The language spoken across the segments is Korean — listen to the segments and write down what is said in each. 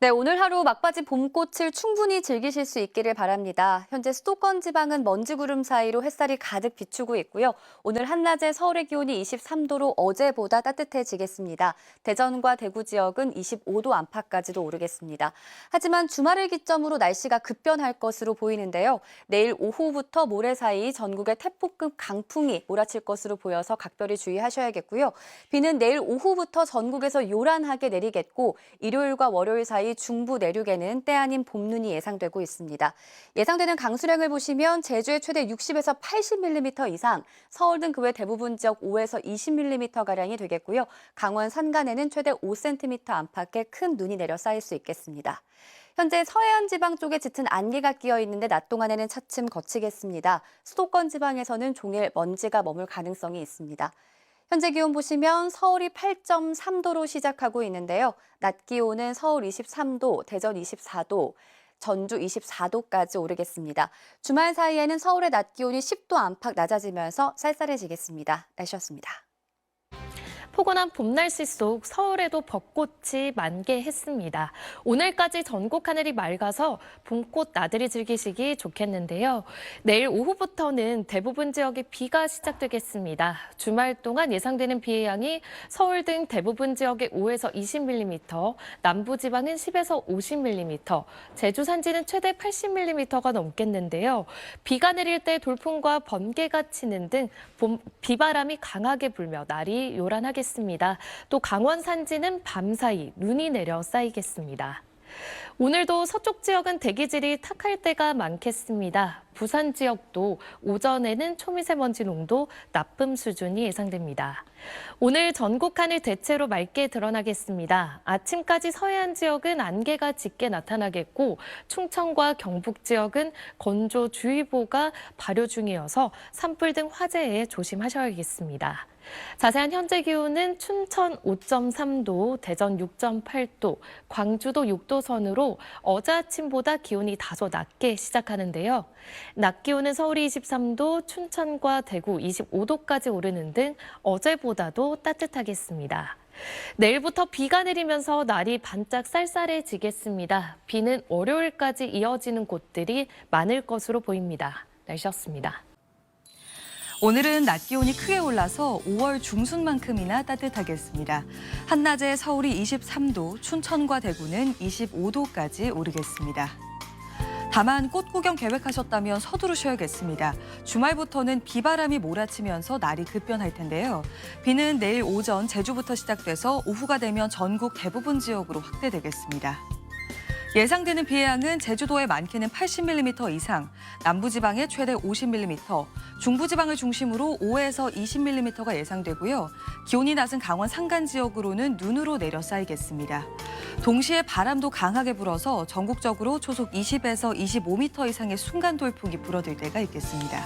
네, 오늘 하루 막바지 봄꽃을 충분히 즐기실 수 있기를 바랍니다. 현재 수도권 지방은 먼지 구름 사이로 햇살이 가득 비추고 있고요. 오늘 한낮에 서울의 기온이 23도로 어제보다 따뜻해지겠습니다. 대전과 대구 지역은 25도 안팎까지도 오르겠습니다. 하지만 주말을 기점으로 날씨가 급변할 것으로 보이는데요. 내일 오후부터 모레 사이 전국에 태풍급 강풍이 몰아칠 것으로 보여서 각별히 주의하셔야겠고요. 비는 내일 오후부터 전국에서 요란하게 내리겠고 일요일과 월요일 사이 중부 내륙에는 때 아닌 봄눈이 예상되고 있습니다. 예상되는 강수량을 보시면 제주에 최대 60에서 80mm 이상, 서울 등 그 외 대부분 지역 5에서 20mm가량이 되겠고요. 강원 산간에는 최대 5cm 안팎의 큰 눈이 내려 쌓일 수 있겠습니다. 현재 서해안 지방 쪽에 짙은 안개가 끼어 있는데 낮 동안에는 차츰 걷히겠습니다. 수도권 지방에서는 종일 먼지가 머물 가능성이 있습니다. 현재 기온 보시면 서울이 8.3도로 시작하고 있는데요. 낮 기온은 서울 23도, 대전 24도, 전주 24도까지 오르겠습니다. 주말 사이에는 서울의 낮 기온이 10도 안팎 낮아지면서 쌀쌀해지겠습니다. 날씨였습니다. 포근한 봄 날씨 속 서울에도 벚꽃이 만개했습니다. 오늘까지 전국 하늘이 맑아서 봄꽃 나들이 즐기시기 좋겠는데요. 내일 오후부터는 대부분 지역에 비가 시작되겠습니다. 주말 동안 예상되는 비의 양이 서울 등 대부분 지역에 5에서 20mm, 남부지방은 10에서 50mm, 제주 산지는 최대 80mm가 넘겠는데요. 비가 내릴 때 돌풍과 번개가 치는 등 비바람이 강하게 불며 날이 요란하겠습니다. 또 강원 산지는 밤사이 눈이 내려 쌓이겠습니다. 오늘도 서쪽 지역은 대기질이 탁할 때가 많겠습니다. 부산 지역도 오전에는 초미세먼지 농도 나쁨 수준이 예상됩니다. 오늘 전국 하늘 대체로 맑게 드러나겠습니다. 아침까지 서해안 지역은 안개가 짙게 나타나겠고 충청과 경북 지역은 건조주의보가 발효 중이어서 산불 등 화재에 조심하셔야겠습니다. 자세한 현재 기온은 춘천 5.3도, 대전 6.8도, 광주도 6도 선으로 어제 아침보다 기온이 다소 낮게 시작하는데요. 낮 기온은 서울이 23도, 춘천과 대구 25도까지 오르는 등 어제보다도 따뜻하겠습니다. 내일부터 비가 내리면서 날이 반짝 쌀쌀해지겠습니다. 비는 월요일까지 이어지는 곳들이 많을 것으로 보입니다. 날씨였습니다. 오늘은 낮 기온이 크게 올라서 5월 중순만큼이나 따뜻하겠습니다. 한낮에 서울이 23도, 춘천과 대구는 25도까지 오르겠습니다. 다만 꽃 구경 계획하셨다면 서두르셔야겠습니다. 주말부터는 비바람이 몰아치면서 날이 급변할 텐데요. 비는 내일 오전 제주부터 시작돼서 오후가 되면 전국 대부분 지역으로 확대되겠습니다. 예상되는 비의 양은 제주도에 많게는 80mm 이상, 남부지방에 최대 50mm, 중부지방을 중심으로 5에서 20mm가 예상되고요. 기온이 낮은 강원 산간 지역으로는 눈으로 내려 쌓이겠습니다. 동시에 바람도 강하게 불어서 전국적으로 초속 20에서 25m 이상의 순간 돌풍이 불어들 때가 있겠습니다.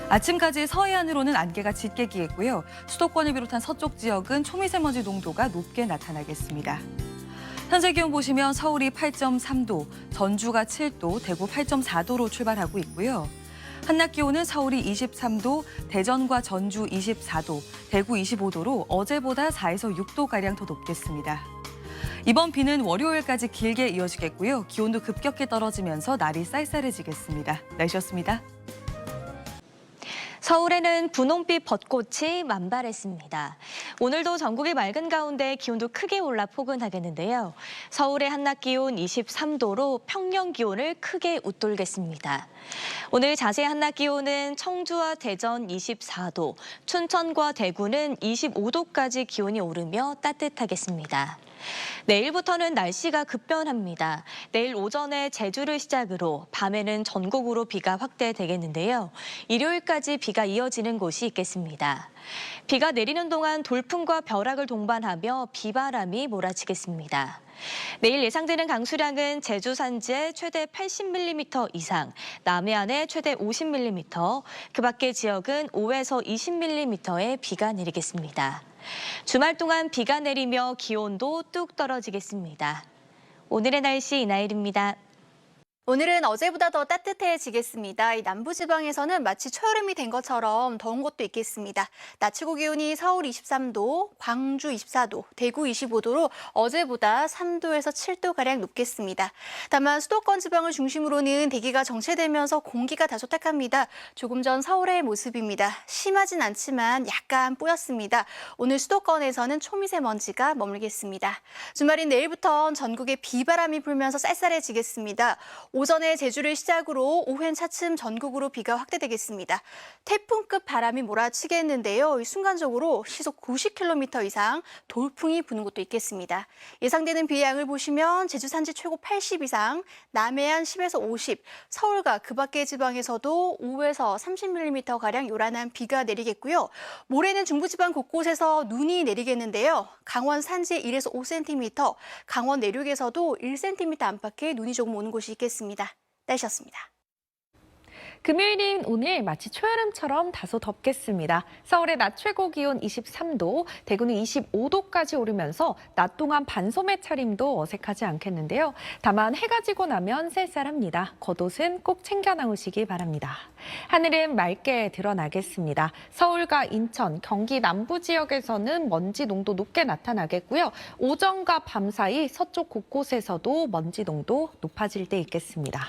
아침까지 서해안으로는 안개가 짙게 끼겠고요. 수도권을 비롯한 서쪽 지역은 초미세먼지 농도가 높게 나타나겠습니다. 현재 기온 보시면 서울이 8.3도, 전주가 7도, 대구 8.4도로 출발하고 있고요. 한낮 기온은 서울이 23도, 대전과 전주 24도, 대구 25도로 어제보다 4에서 6도가량 더 높겠습니다. 이번 비는 월요일까지 길게 이어지겠고요. 기온도 급격히 떨어지면서 날이 쌀쌀해지겠습니다. 날씨였습니다. 서울에는 분홍빛 벚꽃이 만발했습니다. 오늘도 전국이 맑은 가운데 기온도 크게 올라 포근하겠는데요. 서울의 한낮 기온 23도로 평년 기온을 크게 웃돌겠습니다. 오늘 자세한 한낮 기온은 청주와 대전 24도, 춘천과 대구는 25도까지 기온이 오르며 따뜻하겠습니다. 내일부터는 날씨가 급변합니다. 내일 오전에 제주를 시작으로 밤에는 전국으로 비가 확대되겠는데요. 일요일까지 비가 이어지는 곳이 있겠습니다. 비가 내리는 동안 돌풍과 벼락을 동반하며 비바람이 몰아치겠습니다. 내일 예상되는 강수량은 제주 산지에 최대 80mm 이상, 남해안에 최대 50mm, 그 밖의 지역은 5에서 20mm의 비가 내리겠습니다. 주말 동안 비가 내리며 기온도 뚝 떨어지겠습니다. 오늘의 날씨 이나일입니다. 오늘은 어제보다 더 따뜻해지겠습니다. 이 남부지방에서는 마치 초여름이 된 것처럼 더운 곳도 있겠습니다. 낮 최고 기온이 서울 23도, 광주 24도, 대구 25도로 어제보다 3도에서 7도가량 높겠습니다. 다만 수도권 지방을 중심으로는 대기가 정체되면서 공기가 다소 탁합니다. 조금 전 서울의 모습입니다. 심하진 않지만 약간 뿌였습니다. 오늘 수도권에서는 초미세먼지가 머물겠습니다. 주말인 내일부터 전국에 비바람이 불면서 쌀쌀해지겠습니다. 오전에 제주를 시작으로 오후엔 차츰 전국으로 비가 확대되겠습니다. 태풍급 바람이 몰아치겠는데요. 순간적으로 시속 90km 이상 돌풍이 부는 곳도 있겠습니다. 예상되는 비의 양을 보시면 제주 산지 최고 80 이상, 남해안 10에서 50, 서울과 그 밖의 지방에서도 5에서 30mm가량 요란한 비가 내리겠고요. 모레는 중부지방 곳곳에서 눈이 내리겠는데요. 강원 산지 1에서 5cm, 강원 내륙에서도 1cm 안팎의 눈이 조금 오는 곳이 있겠습니다. 날씨였습니다. 금요일인 오늘 마치 초여름처럼 다소 덥겠습니다. 서울의 낮 최고 기온 23도, 대구는 25도까지 오르면서 낮 동안 반소매 차림도 어색하지 않겠는데요. 다만 해가 지고 나면 쌀쌀합니다. 겉옷은 꼭 챙겨 나오시기 바랍니다. 하늘은 맑게 드러나겠습니다. 서울과 인천, 경기 남부 지역에서는 먼지 농도 높게 나타나겠고요. 오전과 밤 사이 서쪽 곳곳에서도 먼지 농도 높아질 때 있겠습니다.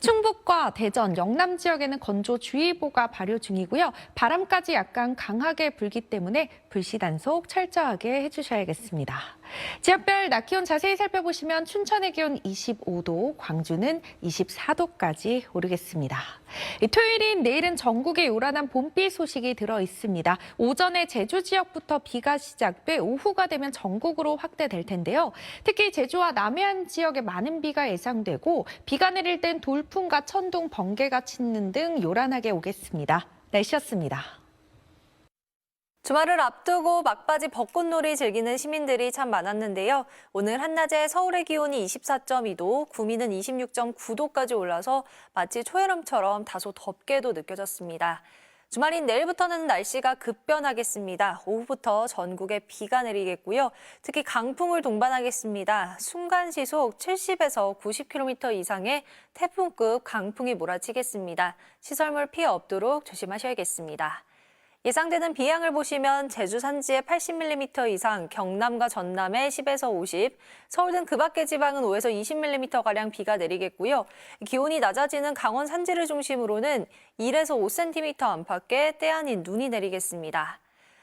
충북과 대전, 영남 지역에는 건조주의보가 발효 중이고요. 바람까지 약간 강하게 불기 때문에 불씨 단속 철저하게 해주셔야겠습니다. 지역별 낮 기온 자세히 살펴보시면 춘천의 기온 25도, 광주는 24도까지 오르겠습니다. 토요일인 내일은 전국에 요란한 봄비 소식이 들어 있습니다. 오전에 제주 지역부터 비가 시작돼 오후가 되면 전국으로 확대될 텐데요. 특히 제주와 남해안 지역에 많은 비가 예상되고 비가 내릴 땐 돌풍과 천둥, 번개가 치는 등 요란하게 오겠습니다. 날씨였습니다. 주말을 앞두고 막바지 벚꽃놀이 즐기는 시민들이 참 많았는데요. 오늘 한낮에 서울의 기온이 24.2도, 구미는 26.9도까지 올라서 마치 초여름처럼 다소 덥게도 느껴졌습니다. 주말인 내일부터는 날씨가 급변하겠습니다. 오후부터 전국에 비가 내리겠고요. 특히 강풍을 동반하겠습니다. 순간 시속 70에서 90km 이상의 태풍급 강풍이 몰아치겠습니다. 시설물 피해 없도록 조심하셔야겠습니다. 예상되는 비양을 보시면 제주 산지에 80mm 이상, 경남과 전남에 10에서 50, 서울 등 그 밖의 지방은 5에서 20mm가량 비가 내리겠고요. 기온이 낮아지는 강원 산지를 중심으로는 1에서 5cm 안팎의 때 아닌 눈이 내리겠습니다.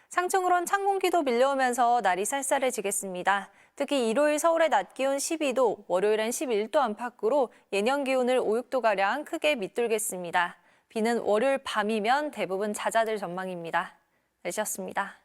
상층으론 찬 공기도 밀려오면서 날이 쌀쌀해지겠습니다. 특히 일요일 서울의 낮 기온 12도, 월요일엔 11도 안팎으로 예년 기온을 5, 6도가량 크게 밑돌겠습니다. 비는 월요일 밤이면 대부분 잦아들 전망입니다. 날씨였습니다.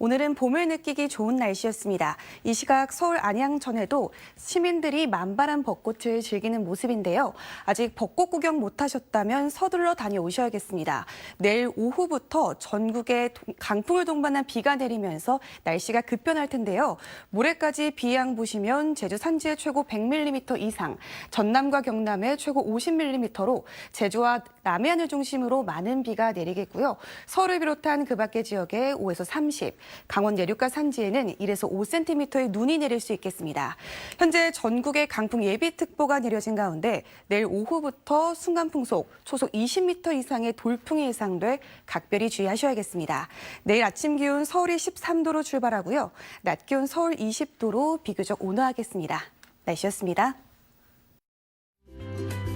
오늘은 봄을 느끼기 좋은 날씨였습니다. 이 시각 서울 안양천에도 시민들이 만발한 벚꽃을 즐기는 모습인데요. 아직 벚꽃 구경 못하셨다면 서둘러 다녀오셔야겠습니다. 내일 오후부터 전국에 강풍을 동반한 비가 내리면서 날씨가 급변할 텐데요. 모레까지 비양 보시면 제주 산지에 최고 100mm 이상, 전남과 경남에 최고 50mm로 제주와 남해안을 중심으로 많은 비가 내리겠고요. 서울을 비롯한 그 밖의 지역에 5에서 30, 강원 내륙과 산지에는 1에서 5cm의 눈이 내릴 수 있겠습니다. 현재 전국에 강풍 예비특보가 내려진 가운데 내일 오후부터 순간풍속, 초속 20m 이상의 돌풍이 예상돼 각별히 주의하셔야겠습니다. 내일 아침 기온 서울이 13도로 출발하고요. 낮 기온 서울 20도로 비교적 온화하겠습니다. 날씨였습니다.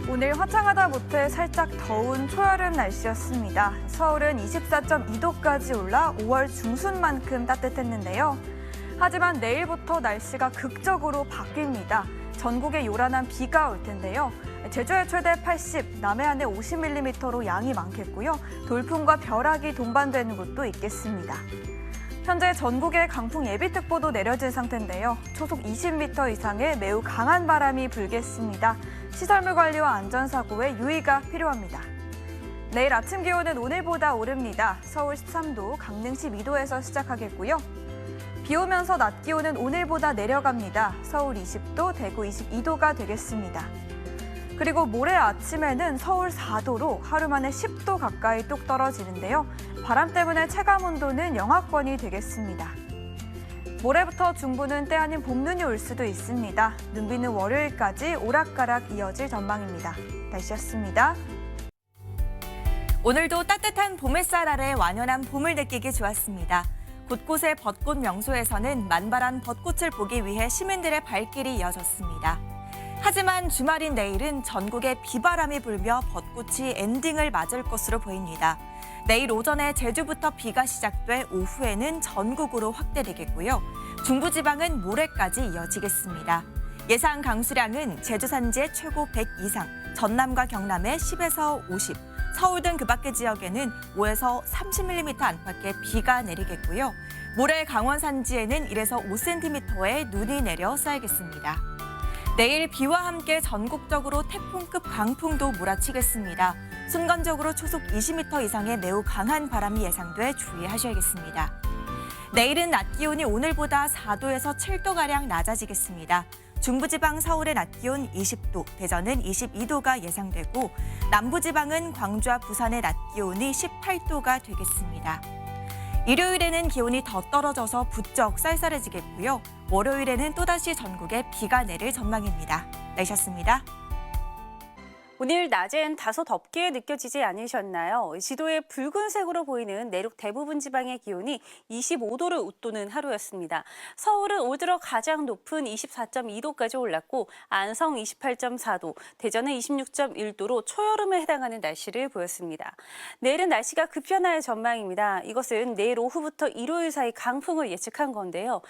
오늘 화창하다 못해 살짝 더운 초여름 날씨였습니다. 서울은 24.2도까지 올라 5월 중순만큼 따뜻했는데요. 하지만 내일부터 날씨가 극적으로 바뀝니다. 전국에 요란한 비가 올 텐데요. 제주에 최대 80, 남해안에 50mm로 양이 많겠고요. 돌풍과 벼락이 동반되는 곳도 있겠습니다. 현재 전국에 강풍 예비특보도 내려진 상태인데요. 초속 20m 이상의 매우 강한 바람이 불겠습니다. 시설물 관리와 안전사고에 유의가 필요합니다. 내일 아침 기온은 오늘보다 오릅니다. 서울 13도, 강릉 12도에서 시작하겠고요. 비 오면서 낮 기온은 오늘보다 내려갑니다. 서울 20도, 대구 22도가 되겠습니다. 그리고 모레 아침에는 서울 4도로 하루 만에 10도 가까이 뚝 떨어지는데요. 바람 때문에 체감 온도는 영하권이 되겠습니다. 모레부터 중부는 때 아닌 봄눈이 올 수도 있습니다. 눈비는 월요일까지 오락가락 이어질 전망입니다. 날씨였습니다. 오늘도 따뜻한 봄 햇살 아래 완연한 봄을 느끼기 좋았습니다. 곳곳의 벚꽃 명소에서는 만발한 벚꽃을 보기 위해 시민들의 발길이 이어졌습니다. 하지만 주말인 내일은 전국에 비바람이 불며 벚꽃이 엔딩을 맞을 것으로 보입니다. 내일 오전에 제주부터 비가 시작돼 오후에는 전국으로 확대되겠고요. 중부지방은 모레까지 이어지겠습니다. 예상 강수량은 제주 산지의 최고 100 이상, 전남과 경남의 10에서 50, 서울 등 그 밖의 지역에는 5에서 30mm 안팎의 비가 내리겠고요. 모레 강원 산지에는 1에서 5cm의 눈이 내려 쌓이겠습니다. 내일 비와 함께 전국적으로 태풍급 강풍도 몰아치겠습니다. 순간적으로 초속 20m 이상의 매우 강한 바람이 예상돼 주의하셔야겠습니다. 내일은 낮 기온이 오늘보다 4도에서 7도가량 낮아지겠습니다. 중부지방 서울의 낮 기온 20도, 대전은 22도가 예상되고 남부지방은 광주와 부산의 낮 기온이 18도가 되겠습니다. 일요일에는 기온이 더 떨어져서 부쩍 쌀쌀해지겠고요. 월요일에는 또다시 전국에 비가 내릴 전망입니다. 날씨였습니다. 오늘 낮엔 다소 덥게 느껴지지 않으셨나요? 지도에 붉은색으로 보이는 내륙 대부분 지방의 기온이 25도를 웃도는 하루였습니다. 서울은 올 들어 가장 높은 24.2도까지 올랐고 안성 28.4도, 대전은 26.1도로 초여름에 해당하는 날씨를 보였습니다. 내일은 날씨가 급변할 전망입니다. 이것은 내일 오후부터 일요일 사이 강풍을 예측한 건데요.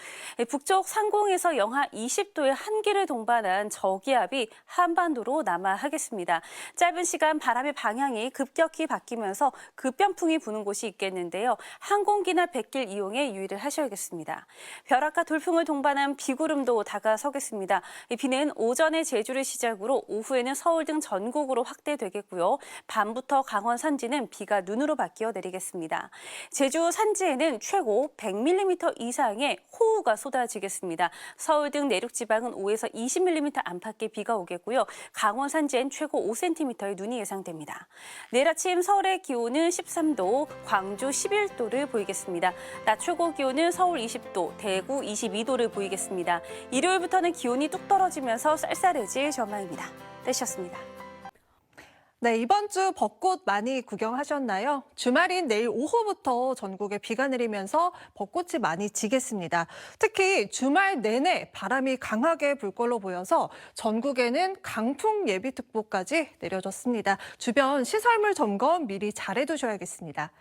북쪽 상공에서 영하 20도의 한기를 동반한 저기압이 한반도로 남하하겠습니다. 짧은 시간 바람의 방향이 급격히 바뀌면서 급변풍이 부는 곳이 있겠는데요. 항공기나 뱃길 이용에 유의를 하셔야겠습니다. 벼락과 돌풍을 동반한 비구름도 다가서겠습니다. 이 비는 오전에 제주를 시작으로 오후에는 서울 등 전국으로 확대되겠고요. 밤부터 강원 산지는 비가 눈으로 바뀌어 내리겠습니다. 제주 산지에는 최고 100mm 이상의 호우가 쏟아지겠습니다. 서울 등 내륙 지방은 5에서 20mm 안팎의 비가 오겠고요. 강원 산지엔 최고 5cm의 눈이 예상됩니다. 내일 아침 서울의 기온은 13도, 광주 11도를 보이겠습니다. 낮 최고 기온은 서울 20도, 대구 22도를 보이겠습니다. 일요일부터는 기온이 뚝 떨어지면서 쌀쌀해질 전망입니다. 날씨였습니다. 네, 이번 주 벚꽃 많이 구경하셨나요? 주말인 내일 오후부터 전국에 비가 내리면서 벚꽃이 많이 지겠습니다. 특히 주말 내내 바람이 강하게 불 걸로 보여서 전국에는 강풍 예비특보까지 내려졌습니다. 주변 시설물 점검 미리 잘해두셔야겠습니다.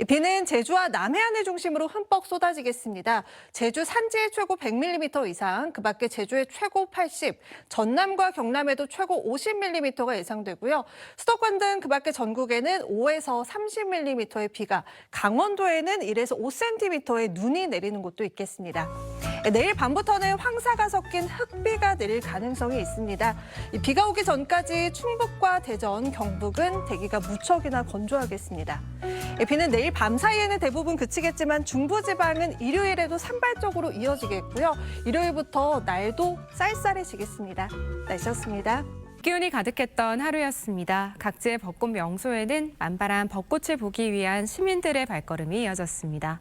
비는 제주와 남해안을 중심으로 흠뻑 쏟아지겠습니다. 제주 산지의 최고 100mm 이상, 그 밖에 제주의 최고 80, 전남과 경남에도 최고 50mm가 예상되고요. 수도권 등 그 밖의 전국에는 5에서 30mm의 비가, 강원도에는 1에서 5cm의 눈이 내리는 곳도 있겠습니다. 내일 밤부터는 황사가 섞인 흑비가 내릴 가능성이 있습니다. 비가 오기 전까지 충북과 대전, 경북은 대기가 무척이나 건조하겠습니다. 비는 내일 밤 사이에는 대부분 그치겠지만 중부지방은 일요일에도 산발적으로 이어지겠고요. 일요일부터 날도 쌀쌀해지겠습니다. 날씨였습니다. 기운이 가득했던 하루였습니다. 각지의 벚꽃 명소에는 만발한 벚꽃을 보기 위한 시민들의 발걸음이 이어졌습니다.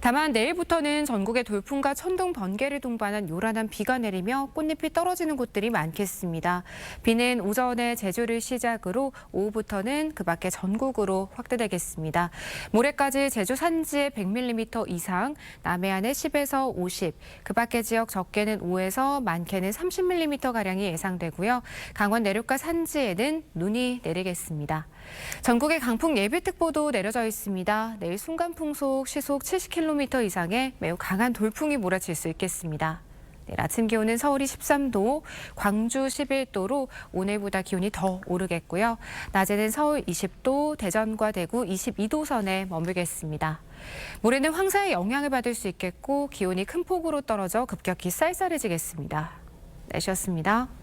다만 내일부터는 전국에 돌풍과 천둥, 번개를 동반한 요란한 비가 내리며 꽃잎이 떨어지는 곳들이 많겠습니다. 비는 오전에 제주를 시작으로 오후부터는 그 밖에 전국으로 확대되겠습니다. 모레까지 제주 산지에 100mm 이상, 남해안에 10에서 50, 그 밖의 지역 적게는 5에서 많게는 30mm가량이 예상되고요. 강원 내륙과 산지에는 눈이 내리겠습니다. 전국에 강풍 예비특보도 내려져 있습니다. 내일 순간풍속 시속 70km 이상의 매우 강한 돌풍이 몰아칠 수 있겠습니다. 내일 아침 기온은 서울이 13도, 광주 11도로 오늘보다 기온이 더 오르겠고요. 낮에는 서울 20도, 대전과 대구 22도 선에 머물겠습니다. 모레는 황사의 영향을 받을 수 있겠고 기온이 큰 폭으로 떨어져 급격히 쌀쌀해지겠습니다. 날씨였습니다.